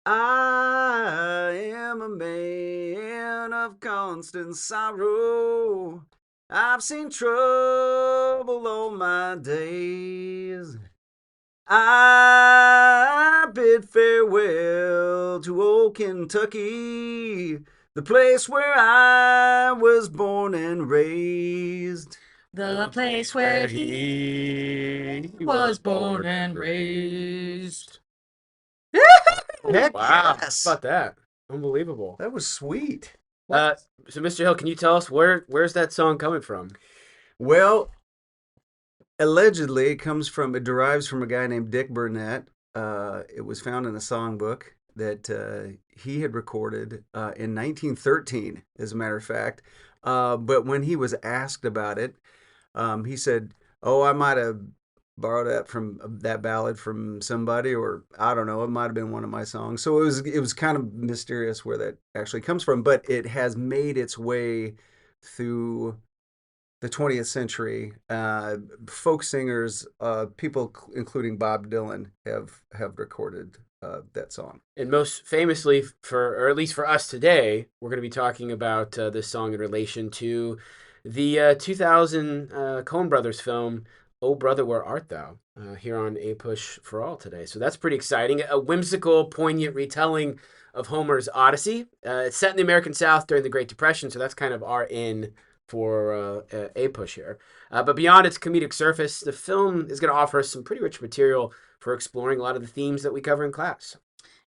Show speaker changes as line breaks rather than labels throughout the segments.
I am a man of constant sorrow. I've seen trouble all my days. I bid farewell to old Kentucky, the place where I was born and raised.
The place where he was born and raised.
Heck
Wow.
yes!
How about that? Unbelievable.
That was sweet.
Uh, so Mr. Hill, can you tell us where's that song coming from?
Well, allegedly, it derives from a guy named Dick Burnett. It was found in a songbook that he had recorded in 1913, as a matter of fact. But when he was asked about it, he said, "Oh, I might have borrowed that ballad from somebody, or I don't know, it might have been one of my songs." So it was kind of mysterious where that actually comes from, but it has made its way through the 20th century. Folk singers, people including Bob Dylan, have recorded that song.
And most famously, or at least for us today, we're going to be talking about this song in relation to the 2000 Coen Brothers film, "Oh Brother, Where Art Thou?" Here on APUSH for All today. So that's pretty exciting. A whimsical, poignant retelling of Homer's Odyssey. It's set in the American South during the Great Depression, so that's kind of our in for APUSH here. But beyond its comedic surface, the film is going to offer us some pretty rich material for exploring a lot of the themes that we cover in class.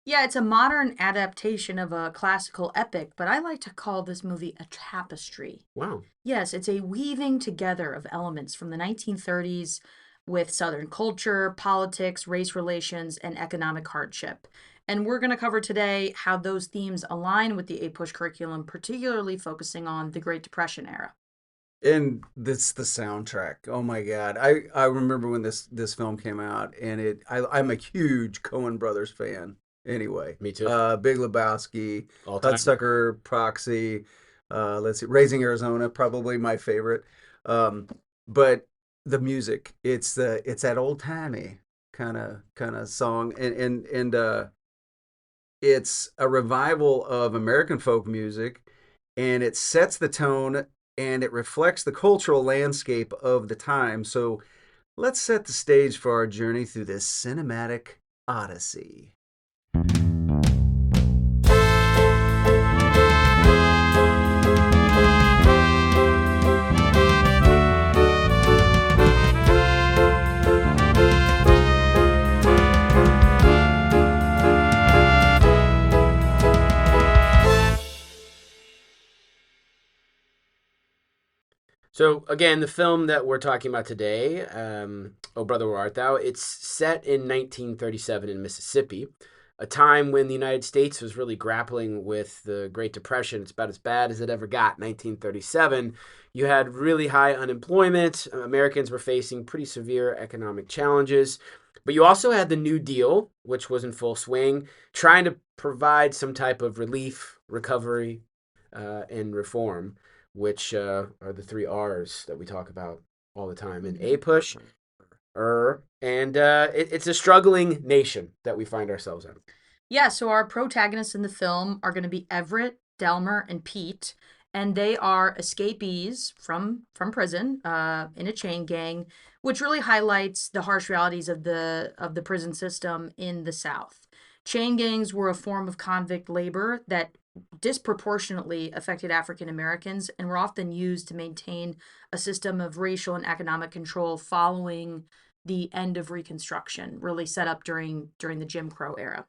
Yeah, it's a modern adaptation of a classical epic, but I like to call this movie a tapestry.
Wow.
Yes, it's a weaving together of elements from the 1930s with Southern culture, politics, race relations, and economic hardship. And we're going to cover today how those themes align with the APUSH curriculum, particularly focusing on the Great Depression era.
And this the soundtrack. Oh my God. I remember when this film came out, and I'm a huge Coen Brothers fan anyway.
Me too.
Big Lebowski,
All time.
Hudsucker Proxy, let's see, Raising Arizona, probably my favorite. But the music, it's that old timey kind of song, and it's a revival of American folk music, and it sets the tone and it reflects the cultural landscape of the time. So let's set the stage for our journey through this cinematic odyssey.
So again, the film that we're talking about today, "Oh Brother, Where Art Thou?" It's set in 1937 in Mississippi, a time when the United States was really grappling with the Great Depression. It's about as bad as it ever got. 1937, you had really high unemployment. Americans were facing pretty severe economic challenges. But you also had the New Deal, which was in full swing, trying to provide some type of relief, recovery, and reform, which are the three R's that we talk about all the time in APUSH. And it's a struggling nation that we find ourselves in.
Yeah, so our protagonists in the film are going to be Everett, Delmer, and Pete, and they are escapees from prison in a chain gang, which really highlights the harsh realities of the prison system in the South. Chain gangs were a form of convict labor that disproportionately affected African Americans and were often used to maintain a system of racial and economic control following the end of Reconstruction, really set up during the Jim Crow era.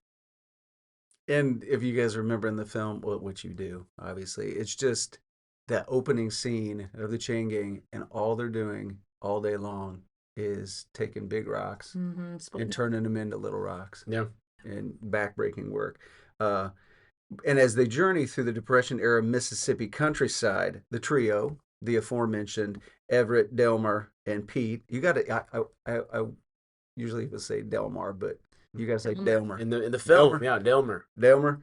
And if you guys remember in the film, what you do, obviously, it's just that opening scene of the chain gang, and all they're doing all day long is taking big rocks and turning them into little rocks.
Yeah.
And backbreaking work. And as they journey through the Depression era Mississippi countryside, the trio, the aforementioned Everett, Delmer, and Pete, you got to, I usually would say Delmar, but you got to say Delmer.
In the film,
Delmer.
yeah, Delmer.
Delmer.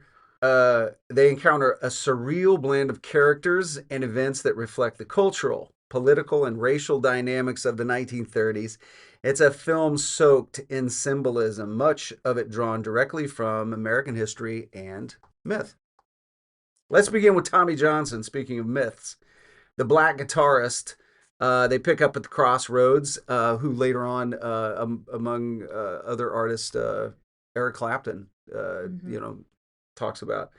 They encounter a surreal blend of characters and events that reflect the cultural, political, and racial dynamics of the 1930s. It's a film soaked in symbolism, much of it drawn directly from American history and myth. Let's begin with Tommy Johnson. Speaking of myths, the black guitarist they pick up at the crossroads, who later on, among other artists, Eric Clapton,
Mm-hmm.
talks about.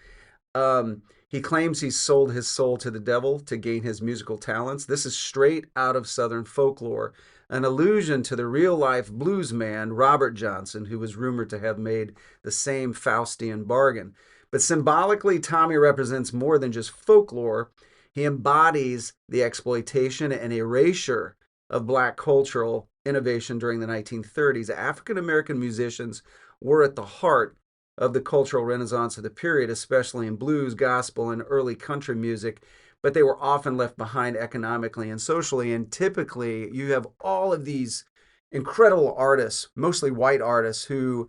He claims he sold his soul to the devil to gain his musical talents. This is straight out of Southern folklore, an allusion to the real life blues man Robert Johnson, who was rumored to have made the same Faustian bargain. But symbolically, Tommy represents more than just folklore. He embodies the exploitation and erasure of black cultural innovation during the 1930s. African American musicians were at the heart of the cultural renaissance of the period, especially in blues, gospel, and early country music, but they were often left behind economically and socially. And typically, you have all of these incredible artists, mostly white artists, who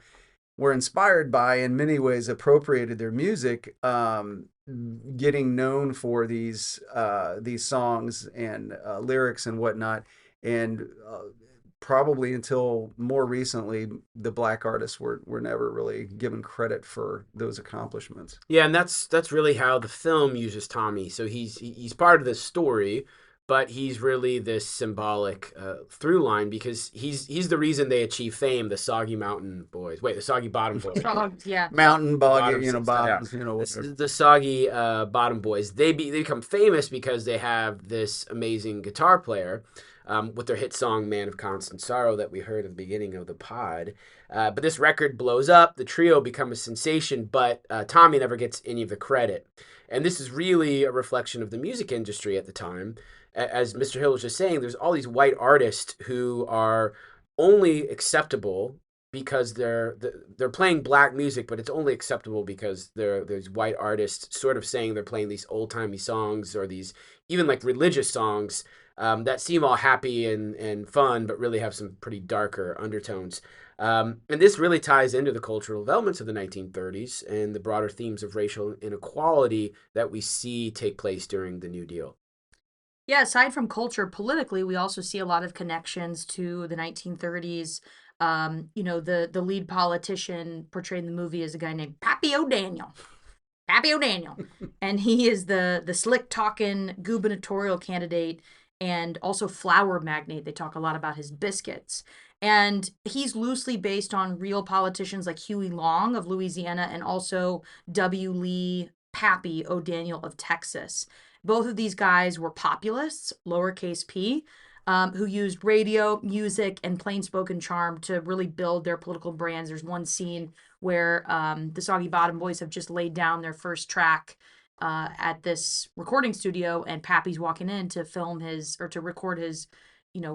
were inspired by, in many ways, appropriated their music, getting known for these songs and lyrics and whatnot, and probably until more recently, the black artists were never really given credit for those accomplishments.
Yeah, and that's really how the film uses Tommy. So he's part of the story, but he's really this symbolic through line because he's the reason they achieve fame. The Soggy Mountain Boys, wait, the Soggy Bottom Boys,
Yeah.
Mountain boggy,
Bottoms and stuff. Yeah.
bottoms, whatever.
The Soggy Bottom Boys. They become famous because they have this amazing guitar player. With their hit song "Man of Constant Sorrow" that we heard at the beginning of the pod. But this record blows up. The trio become a sensation, but Tommy never gets any of the credit. And this is really a reflection of the music industry at the time. As Mr. Hill was just saying, there's all these white artists who are only acceptable because they're playing black music, but it's only acceptable because there's white artists sort of saying they're playing these old-timey songs or these even like religious songs that seem all happy and fun, but really have some pretty darker undertones. And this really ties into the cultural developments of the 1930s and the broader themes of racial inequality that we see take place during the New Deal.
Yeah, aside from culture, politically, we also see a lot of connections to the 1930s. The lead politician portrayed in the movie is a guy named Pappy O'Daniel. Pappy O'Daniel. And he is the slick talking gubernatorial candidate and also flour magnate. They talk a lot about his biscuits. And he's loosely based on real politicians like Huey Long of Louisiana and also W. Lee Pappy O'Daniel of Texas. Both of these guys were populists, lowercase p, who used radio, music, and plain spoken charm to really build their political brands. There's one scene where the Soggy Bottom Boys have just laid down their first track at this recording studio, and Pappy's walking in to film to record his,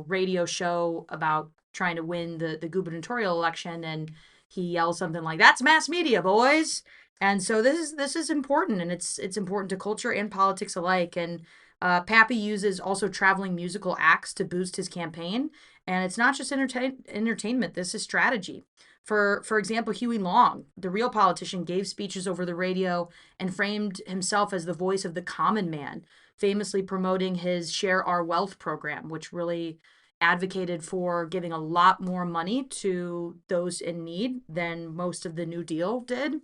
radio show about trying to win the gubernatorial election, and he yells something like, "That's mass media, boys." And so this is important, and it's important to culture and politics alike. And Pappy uses also traveling musical acts to boost his campaign, and it's not just entertainment. This is strategy. For example, Huey Long, the real politician, gave speeches over the radio and framed himself as the voice of the common man, famously promoting his Share Our Wealth program, which really advocated for giving a lot more money to those in need than most of the New Deal did.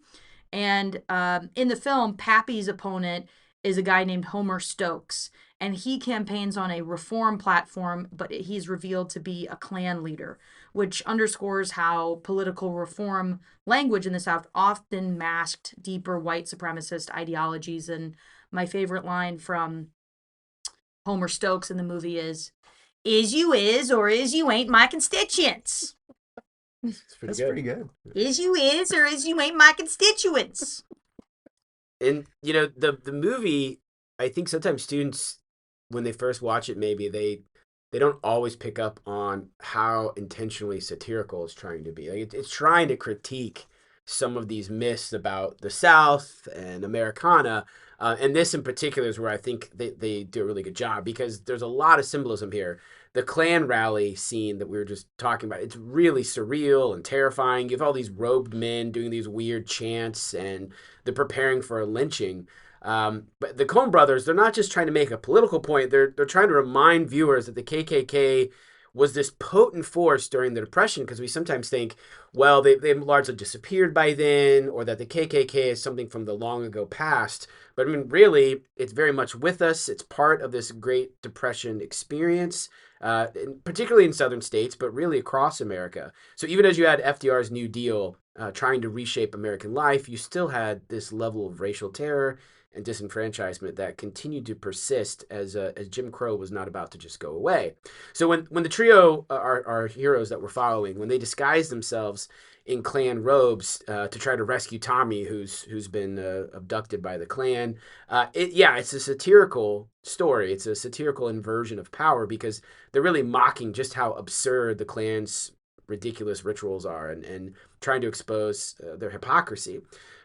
And in the film, Pappy's opponent is a guy named Homer Stokes, and he campaigns on a reform platform, but he's revealed to be a Klan leader, which underscores how political reform language in the South often masked deeper white supremacist ideologies. And my favorite line from Homer Stokes in the movie is you is or is you ain't my constituents."
That's pretty good.
Is you is or is you ain't my constituents.
And the movie, I think sometimes students, when they first watch it, maybe they don't always pick up on how intentionally satirical it's trying to be. Like it's trying to critique some of these myths about the South and Americana. And this in particular is where I think they do a really good job because there's a lot of symbolism here. The Klan rally scene that we were just talking about, it's really surreal and terrifying. You have all these robed men doing these weird chants and they're preparing for a lynching. But the Coen Brothers, they're not just trying to make a political point. They're trying to remind viewers that the KKK was this potent force during the Depression, because we sometimes think, well, they largely disappeared by then, or that the KKK is something from the long ago past. But I mean, really, it's very much with us. It's part of this Great Depression experience, particularly in southern states, but really across America. So even as you had FDR's New Deal trying to reshape American life, you still had this level of racial terror and disenfranchisement that continued to persist as Jim Crow was not about to just go away. So when the trio, our heroes that we're following, when they disguise themselves in Klan robes to try to rescue Tommy, who's been abducted by the Klan, it's a satirical story. It's a satirical inversion of power, because they're really mocking just how absurd the Klan's ridiculous rituals are, and trying to expose their hypocrisy.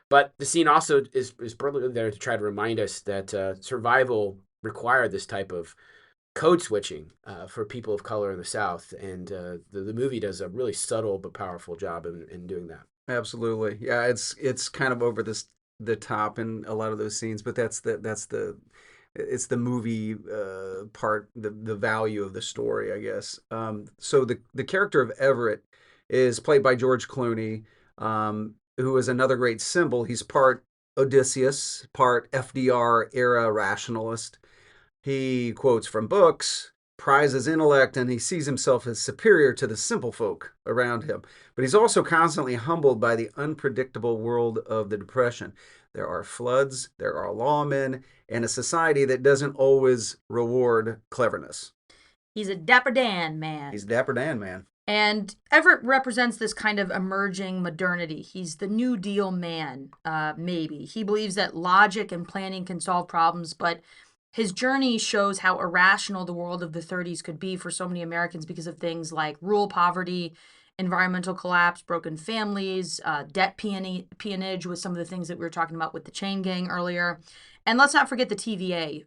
But the scene also is probably there to try to remind us that survival required this type of code switching for people of color in the South. And the movie does a really subtle but powerful job in doing that.
Absolutely. Yeah, it's kind of over the top in a lot of those scenes, but that's the it's the movie part, the value of the story, I guess. So the character of Everett is played by George Clooney, who is another great symbol. He's part Odysseus, part FDR era rationalist. He quotes from books, prizes intellect, and he sees himself as superior to the simple folk around him. But he's also constantly humbled by the unpredictable world of the Depression. There are floods, there are lawmen, and a society that doesn't always reward cleverness.
He's a Dapper Dan man.
He's Dapper Dan man.
And Everett represents this kind of emerging modernity. He's the New Deal man, maybe. He believes that logic and planning can solve problems, but his journey shows how irrational the world of the 30s could be for so many Americans because of things like rural poverty, environmental collapse, broken families, debt peonage with some of the things that we were talking about with the chain gang earlier. And let's not forget the TVA,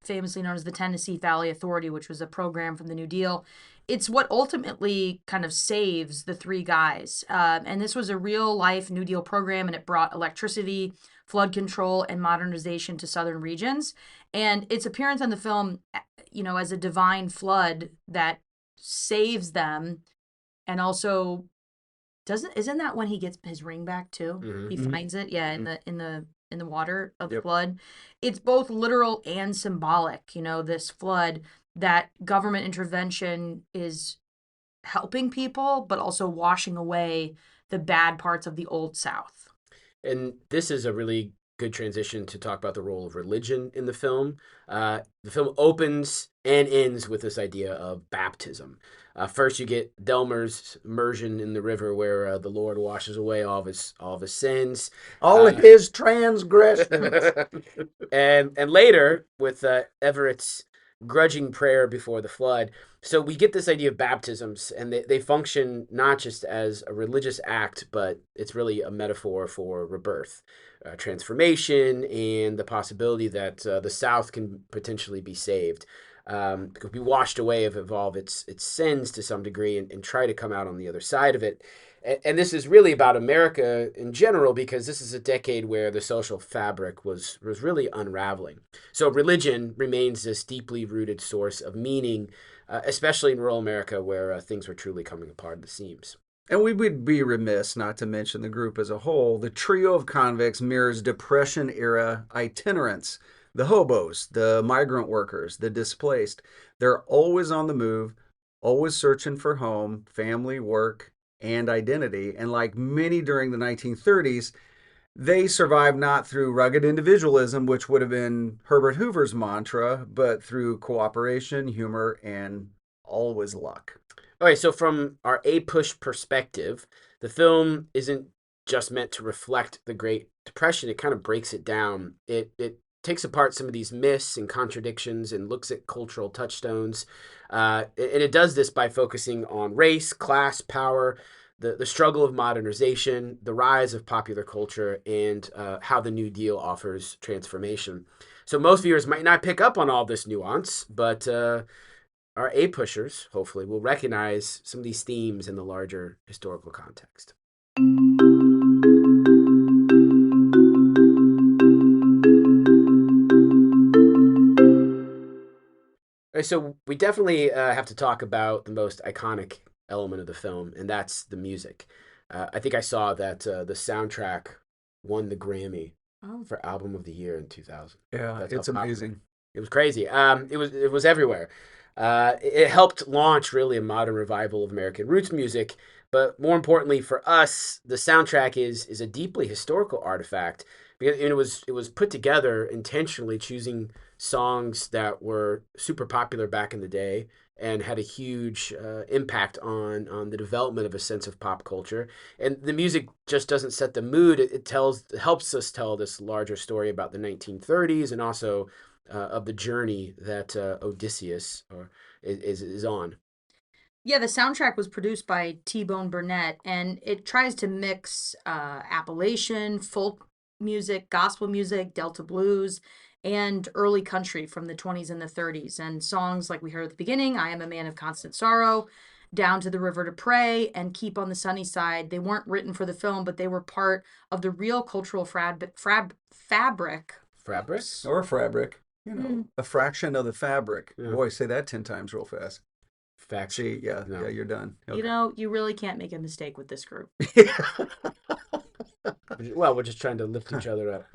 famously known as the Tennessee Valley Authority, which was a program from the New Deal. It's what ultimately kind of saves the three guys. And this was a real life New Deal program, and it brought electricity, flood control, and modernization to southern regions. And its appearance on the film, as a divine flood that saves them, and also isn't that when he gets his ring back too?
Mm-hmm.
He finds it, in the water of the
Yep.
flood. It's both literal and symbolic. This flood, that government intervention is helping people, but also washing away the bad parts of the old South.
And this is a really good transition to talk about the role of religion in the film. The film opens and ends with this idea of baptism. First, you get Delmer's immersion in the river, where the Lord washes away all of his sins,
all his transgressions,
and later with Everett's grudging prayer before the flood. So we get this idea of baptisms, and they function not just as a religious act, but it's really a metaphor for rebirth, transformation, and the possibility that the South can potentially be saved. Could be washed away of all of its sins to some degree, and try to come out on the other side of it. And this is really about America in general, because this is a decade where the social fabric was really unraveling. So religion remains this deeply rooted source of meaning, especially in rural America, where things were truly coming apart at the seams.
And we would be remiss not to mention the group as a whole. The trio of convicts mirrors Depression-era itinerants. The hobos, the migrant workers, the displaced. They're always on the move, always searching for home, family, work, and identity. And like many during the 1930s, they survived not through rugged individualism, which would have been Herbert Hoover's mantra, but through cooperation, humor, and always luck.
All right, so from our APUSH perspective, the film isn't just meant to reflect the Great Depression. It kind of breaks it down. It takes apart some of these myths and contradictions and looks at cultural touchstones. And it does this by focusing on race, class, power, the struggle of modernization, the rise of popular culture, and how the New Deal offers transformation. So most viewers might not pick up on all this nuance, but our A-pushers, hopefully, will recognize some of these themes in the larger historical context. So we definitely have to talk about the most iconic element of the film, and that's the music. I think I saw that the soundtrack won the Grammy
Oh.
for Album of the Year in 2000.
Yeah,
That's how
it's
popular.
amazing.
It was crazy. It was everywhere. It helped launch really a modern revival of American roots music. But more importantly for us, the soundtrack is a deeply historical artifact because it was put together intentionally, choosing songs that were super popular back in the day and had a huge impact on the development of a sense of pop culture. And the music just doesn't set the mood; it helps us tell this larger story about the 1930s and also of the journey that Odysseus is on.
Yeah, the soundtrack was produced by T-Bone Burnett, and it tries to mix Appalachian, folk music, gospel music, Delta blues, and early country from the 20s and the 30s. And songs like we heard at the beginning, I Am a Man of Constant Sorrow, Down to the River to Pray, and Keep on the Sunny Side. They weren't written for the film, but they were part of the real cultural fabric.
Fabric?
Oops.
Or fabric, a fraction of the fabric.
Yeah.
Boy, say that 10 times real fast.
Fact.
See, yeah,
No.
yeah, you're done.
You know, you really can't make a mistake with this group.
Well, we're just trying to lift each other up.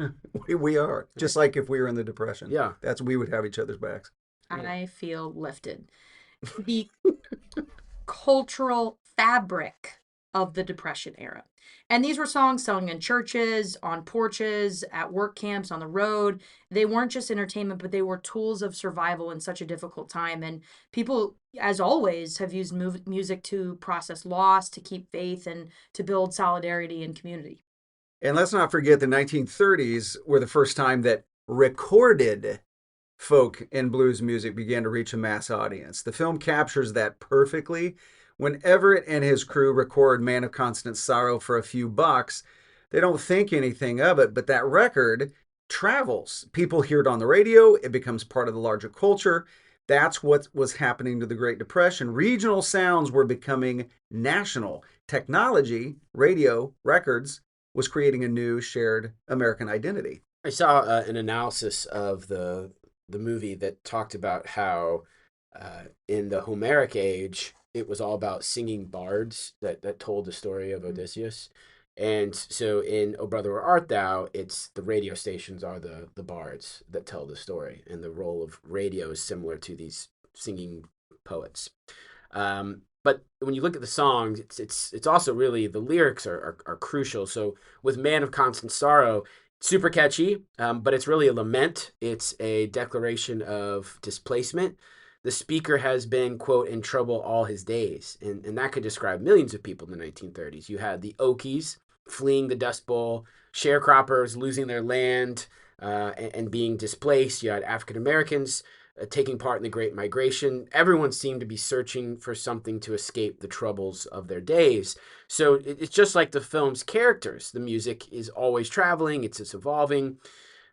we are. Just like if we were in the Depression.
Yeah.
We would have each other's backs.
I feel lifted. The cultural fabric of the Depression era. And these were songs sung in churches, on porches, at work camps, on the road. They weren't just entertainment, but they were tools of survival in such a difficult time. And people, as always, have used music to process loss, to keep faith, and to build solidarity and community.
And let's not forget the 1930s were the first time that recorded folk and blues music began to reach a mass audience. The film captures that perfectly. When Everett and his crew record Man of Constant Sorrow for a few bucks, they don't think anything of it, but that record travels. People hear it on the radio, it becomes part of the larger culture. That's what was happening to the Great Depression. Regional sounds were becoming national. Technology, radio, records, was creating a new shared American identity.
I saw an analysis of the movie that talked about how in the Homeric age, it was all about singing bards that told the story of Odysseus. And so in O Brother, Where Art Thou, it's the radio stations are the bards that tell the story. And the role of radio is similar to these singing poets. But when you look at the songs, it's also really the lyrics are crucial. So with Man of Constant Sorrow, super catchy, but it's really a lament. It's a declaration of displacement. The speaker has been, quote, in trouble all his days. And that could describe millions of people in the 1930s. You had the Okies fleeing the Dust Bowl, sharecroppers losing their land and being displaced. You had African Americans taking part in the Great Migration. Everyone seemed to be searching for something to escape the troubles of their days. So it's just like the film's characters. The music is always traveling, it's evolving.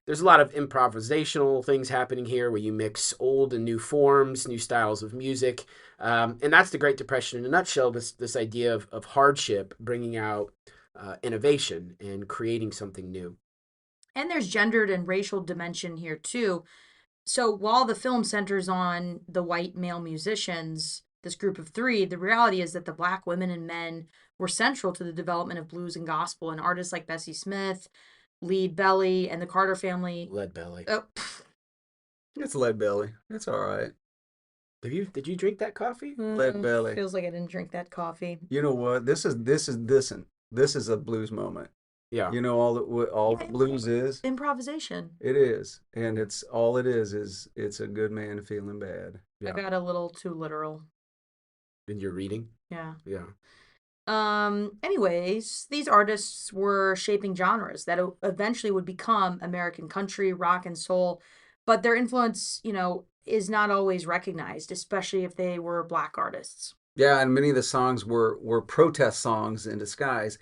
There's a lot of improvisational things happening here where you mix old and new forms, new styles of music. And that's the Great Depression in a nutshell, this idea of hardship bringing out innovation and creating something new.
And there's gendered and racial dimension here too. So while the film centers on the white male musicians, this group of three, the reality is that the black women and men were central to the development of blues and gospel, and artists like Bessie Smith, Lead Belly, and the Carter family.
Lead Belly.
Oh,
It's Lead Belly. It's all right.
Did you drink that coffee?
Lead Belly.
Feels like I didn't drink that coffee.
You know what? This is a blues moment.
Yeah.
You know all blues is?
Improvisation.
It is. And it's all it is it's a good man feeling bad.
Yeah.
I got a little too literal.
In your reading?
Yeah.
Yeah.
Anyways, these artists were shaping genres that eventually would become American country, rock, and soul. But their influence, is not always recognized, especially if they were black artists.
Yeah, and many of the songs were protest songs in disguise.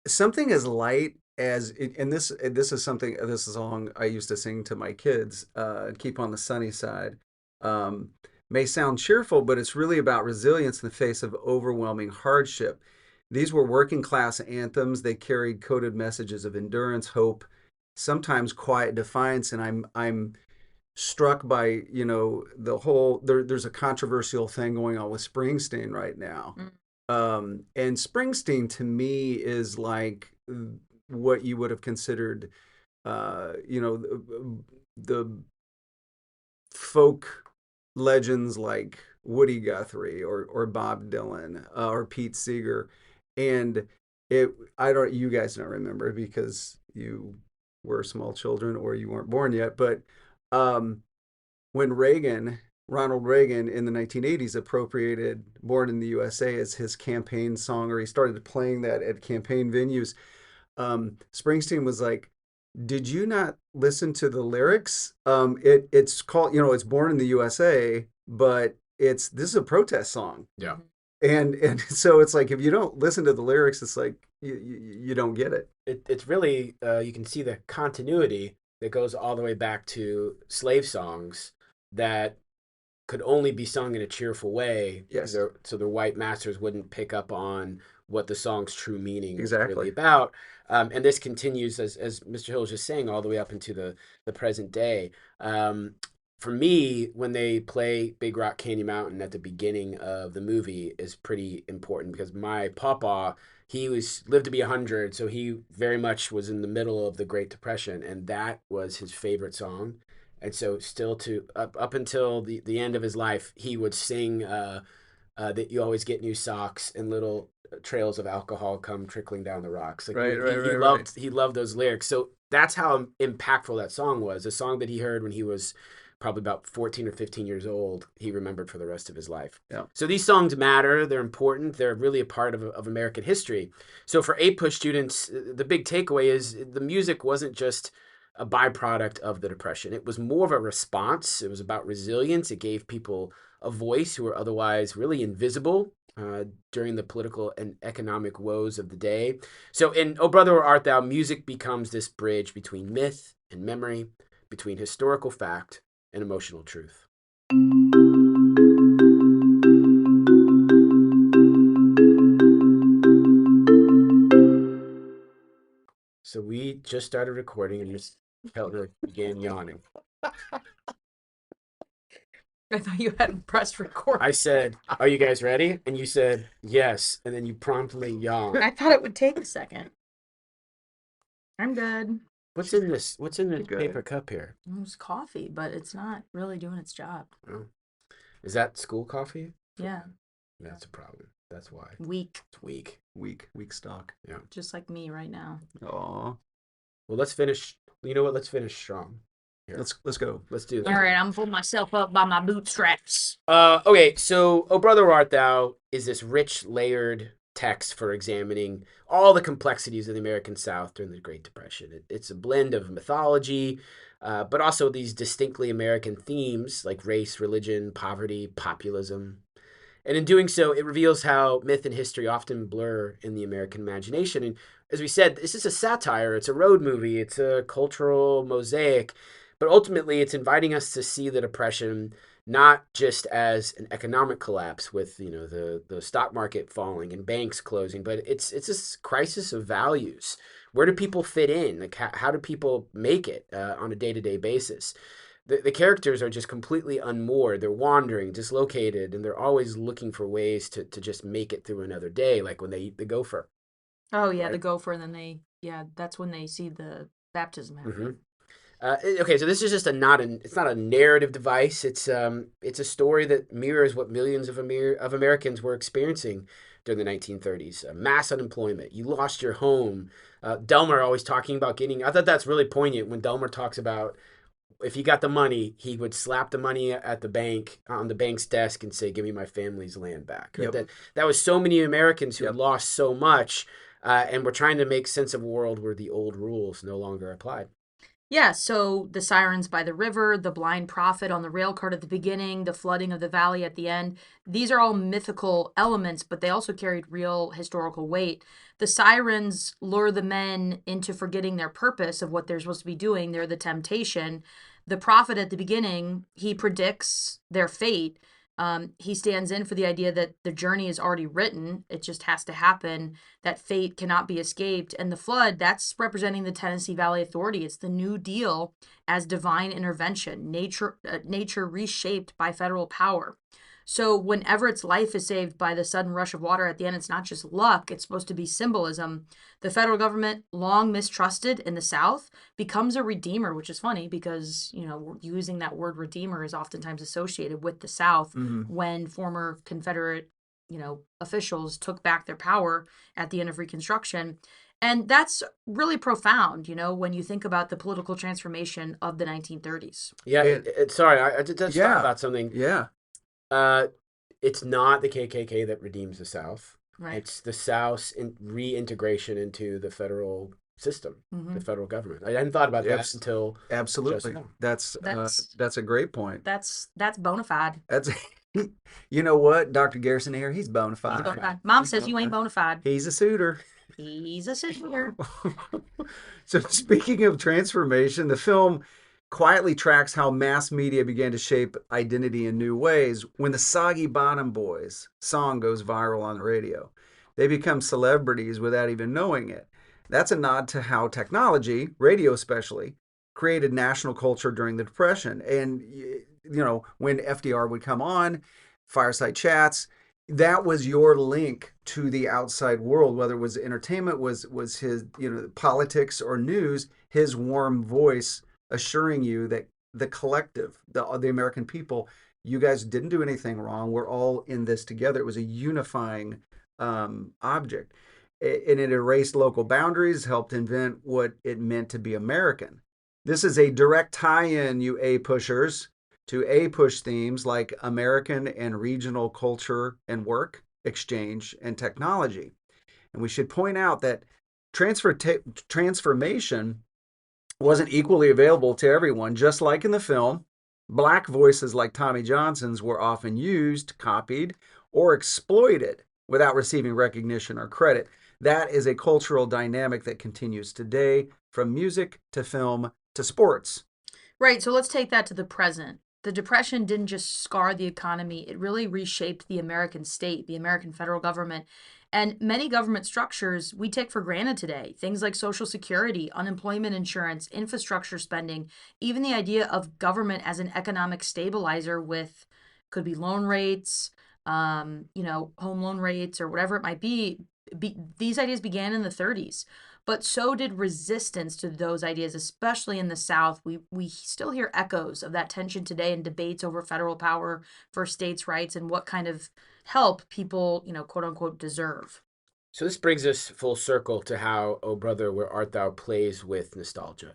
Something as light as and this is a song I used to sing to my kids, Keep on the Sunny Side. May sound cheerful, but it's really about resilience in the face of overwhelming hardship. These were working class anthems. They carried coded messages of endurance, hope, sometimes quiet defiance, and I'm struck by, the whole there's a controversial thing going on with Springsteen right now.
Mm.
And Springsteen to me is like what you would have considered, the folk legends like Woody Guthrie or Bob Dylan or Pete Seeger. And I don't, you guys don't remember because you were small children or you weren't born yet, but um, when Ronald Reagan in the 1980s appropriated Born in the USA as his campaign song, or he started playing that at campaign venues, Springsteen was like, did you not listen to the lyrics? It's called, it's Born in the USA, but this is a protest song.
Yeah.
And so it's like, if you don't listen to the lyrics, it's like you don't get it.
It's really, you can see the continuity that goes all the way back to slave songs that could only be sung in a cheerful way.
Yes.
So the white masters wouldn't pick up on what the song's true meaning is
Exactly.
really about. And this continues, as Mr. Hill was just saying, all the way up into the present day. For me, when they play Big Rock Candy Mountain at the beginning of the movie is pretty important because my papa, he lived to be 100, so he very much was in the middle of the Great Depression, and that was his favorite song. And so still to up until the end of his life, he would sing that you always get new socks and little trails of alcohol come trickling down the rocks. Like he loved those lyrics. So that's how impactful that song was. A song that he heard when he was probably about 14 or 15 years old, he remembered for the rest of his life.
Yeah.
So these songs matter. They're important. They're really a part of American history. So for APUSH students, the big takeaway is the music wasn't just a byproduct of the Depression. It was more of a response. It was about resilience. It gave people a voice who were otherwise really invisible during the political and economic woes of the day. So in Oh Brother, Where Art Thou, music becomes this bridge between myth and memory, between historical fact and emotional truth. So we just started recording and Miss Peltner began yawning.
I thought you hadn't pressed record.
I said, "Are you guys ready?" And you said, "Yes." And then you promptly yawned.
I thought it would take a second. I'm good.
What's in this? What's in this
Good.
paper cup here?
It was coffee, but it's not really doing its job.
Oh. Is that school coffee?
Yeah.
That's a problem. That's why.
Weak.
It's weak.
Weak stock.
Yeah.
Just like me right now.
Aw.
Well, let's finish. You know what? Let's finish strong. Here.
Let's go.
Let's do this.
All right, I'm pulling myself up by my bootstraps.
Okay, so Oh Brother, Where Art Thou is this rich, layered text for examining all the complexities of the American South during the Great Depression. It's a blend of mythology, but also these distinctly American themes like race, religion, poverty, populism. And in doing so, it reveals how myth and history often blur in the American imagination. And as we said, this is a satire, it's a road movie, it's a cultural mosaic, but ultimately it's inviting us to see the Depression not just as an economic collapse with the stock market falling and banks closing, but it's this crisis of values. Where do people fit in? Like how do people make it on a day-to-day basis? The characters are just completely unmoored. They're wandering, dislocated, and they're always looking for ways to just make it through another day, like when they eat the gopher.
Oh, yeah,
Right.
the gopher, and then that's when they see the baptism happen.
Mm-hmm. Okay, so this is just it's not a narrative device. It's a story that mirrors what millions of Americans were experiencing during the 1930s. Mass unemployment. You lost your home. Delmer always talking about I thought that's really poignant when Delmer talks about if he got the money, he would slap the money at the bank on the bank's desk and say, "Give me my family's land back."
Yep.
That was so many Americans who
Yep.
lost so much, and were trying to make sense of a world where the old rules no longer applied.
Yeah, so the sirens by the river, the blind prophet on the rail cart at the beginning, the flooding of the valley at the end. These are all mythical elements, but they also carried real historical weight. The sirens lure the men into forgetting their purpose of what they're supposed to be doing. They're the temptation. The prophet at the beginning, he predicts their fate. He stands in for the idea that the journey is already written, it just has to happen, that fate cannot be escaped. And the flood, that's representing the Tennessee Valley Authority. It's the New Deal as divine intervention, nature reshaped by federal power. So whenever its life is saved by the sudden rush of water at the end, it's not just luck, it's supposed to be symbolism. The federal government, long mistrusted in the South, becomes a redeemer, which is funny because, using that word redeemer is oftentimes associated with the South when former Confederate, officials took back their power at the end of Reconstruction. And that's really profound, when you think about the political transformation of the 1930s.
Yeah, sorry, I just thought about something.
Yeah.
It's not the KKK that redeems the South.
Right.
It's the South's reintegration into the federal system, the federal government. I hadn't thought about that until
absolutely. That's a great point.
That's bona fide.
That's you know what, Dr. Garrison here, he's bona fide.
He's bona fide. Mom says you ain't bona fide.
He's a suitor.
He's a suitor.
So speaking of transformation, the film quietly tracks how mass media began to shape identity in new ways. When the Soggy Bottom Boys song goes viral on the radio, they become celebrities without even knowing it. That's a nod to how technology, radio especially, created national culture during the Depression. And, when FDR would come on, fireside chats, that was your link to the outside world, whether it was entertainment, was his, politics or news, his warm voice assuring you that the collective, the American people, you guys didn't do anything wrong. We're all in this together. It was a unifying object. And it erased local boundaries, helped invent what it meant to be American. This is a direct tie-in, you A-pushers, to APUSH themes like American and regional culture and work, exchange, and technology. And we should point out that transformation wasn't equally available to everyone. Just like in the film, Black voices like Tommy Johnson's were often used, copied, or exploited without receiving recognition or credit. That is a cultural dynamic that continues today, from music to film to sports.
Right, so let's take that to the present. The Depression didn't just scar the economy, it really reshaped the American state, the American federal government. And many government structures we take for granted today. Things like Social Security, unemployment insurance, infrastructure spending, even the idea of government as an economic stabilizer with, could be loan rates, home loan rates or whatever it might be. These ideas began in the 30s. But so did resistance to those ideas, especially in the South. We still hear echoes of that tension today in debates over federal power for states' rights and what kind of help people, quote unquote, deserve.
So this brings us full circle to how "O Brother, Where Art Thou" plays with nostalgia.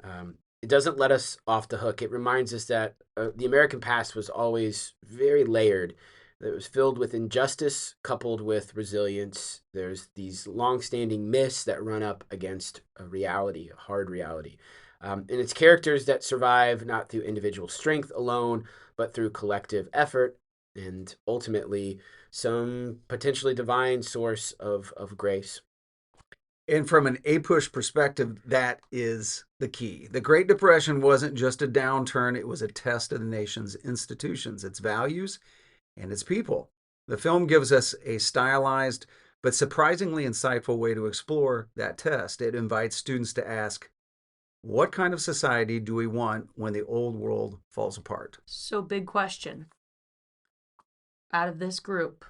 It doesn't let us off the hook. It reminds us that the American past was always very layered. It was filled with injustice coupled with resilience. There's these long-standing myths that run up against a reality, a hard reality. And it's characters that survive not through individual strength alone, but through collective effort and ultimately some potentially divine source of grace.
And from an APUSH perspective, that is the key. The Great Depression wasn't just a downturn. It was a test of the nation's institutions, its values, and its people. The film gives us a stylized but surprisingly insightful way to explore that test. It invites students to ask, what kind of society do we want when the old world falls apart?
So, big question. Out of this group,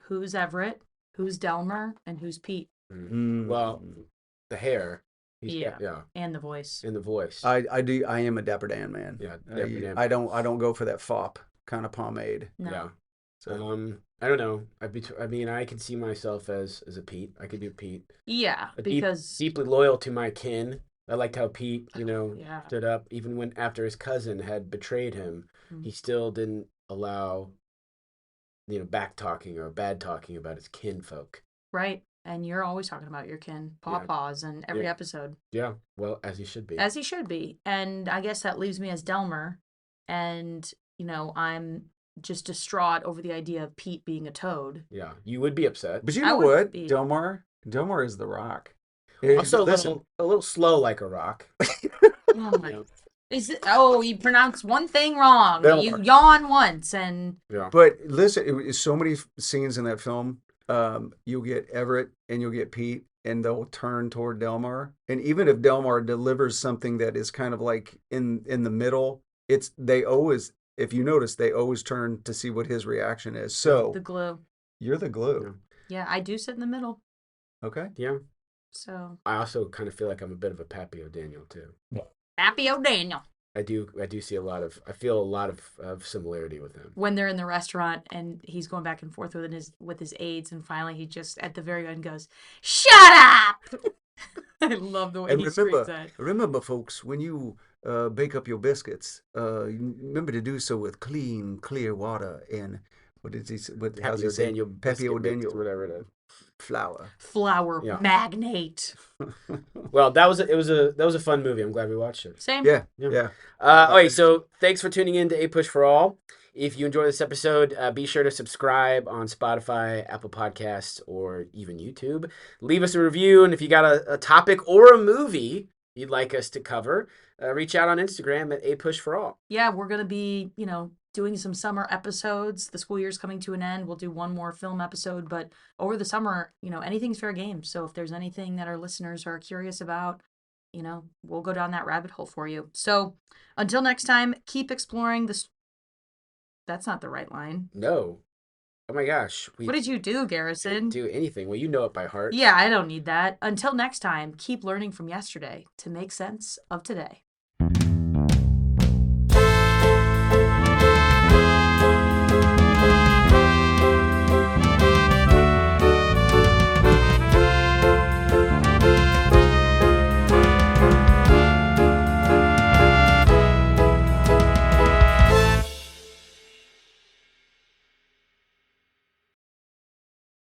who's Everett, who's Delmer, and who's Pete?
Well, the hair.
Yeah. And the voice.
And the voice.
I am a Dapper Dan man.
Yeah, Dapper Dan.
I don't go for that fop kind of pomade.
No.
Yeah. So I don't know. I can see myself as a Pete. I could do Pete.
Yeah, because
deeply loyal to my kin. I liked how Pete,
yeah.
stood up even after his cousin had betrayed him. He still didn't allow back talking or bad talking about his kinfolk.
Right. And you're always talking about your kin, pawpaws, in every episode.
Yeah, well, as he should be.
As he should be. And I guess that leaves me as Delmer. And, I'm just distraught over the idea of Pete being a toad.
Yeah, you would be upset.
But you know what? Delmer is the Rock.
Also a little slow like a rock.
Oh my Is it? Oh, you pronounced one thing wrong.
Delmar.
You yawn once, and
Yeah.
But listen, so many scenes in that film. You'll get Everett and you'll get Pete, and they'll turn toward Delmar. And even if Delmar delivers something that is kind of like in the middle, they always, if you notice, they always turn to see what his reaction is. So
the glue.
you're the glue.
Yeah, I do sit in the middle.
Okay.
Yeah.
So
I also kind of feel like I'm a bit of a Pappy O'Daniel too.
Happy O'Daniel.
I do see I feel a lot of similarity with him.
When they're in the restaurant and he's going back and forth with his aides, and finally he just at the very end goes, "Shut up!" I love the way
And
he screams that.
remember, folks, when you bake up your biscuits, remember to do so with clean, clear water and what did he say? How's he say?
O'Daniel
Pappy
biscuit mix,
O'Daniel
whatever it is.
flour.
Flower
Yeah.
magnate.
Well, that was a fun movie. I'm glad we watched it.
Same.
Yeah.
Okay, so thanks for tuning in to A Push for All. If you enjoyed this episode, be sure to subscribe on Spotify, Apple Podcasts, or even YouTube. Leave us a review, and if you got a topic or a movie you'd like us to cover, reach out on Instagram at A Push for All.
Yeah, we're gonna be, doing some summer episodes. The school year's coming to an end. We'll do one more film episode, but over the summer, anything's fair game. So if there's anything that our listeners are curious about, we'll go down that rabbit hole for you. So until next time, keep exploring this. That's not the right line.
No. Oh my gosh.
What did you do, Garrison?
Didn't do anything. Well, you know it by heart.
Yeah, I don't need that. Until next time, keep learning from yesterday to make sense of today.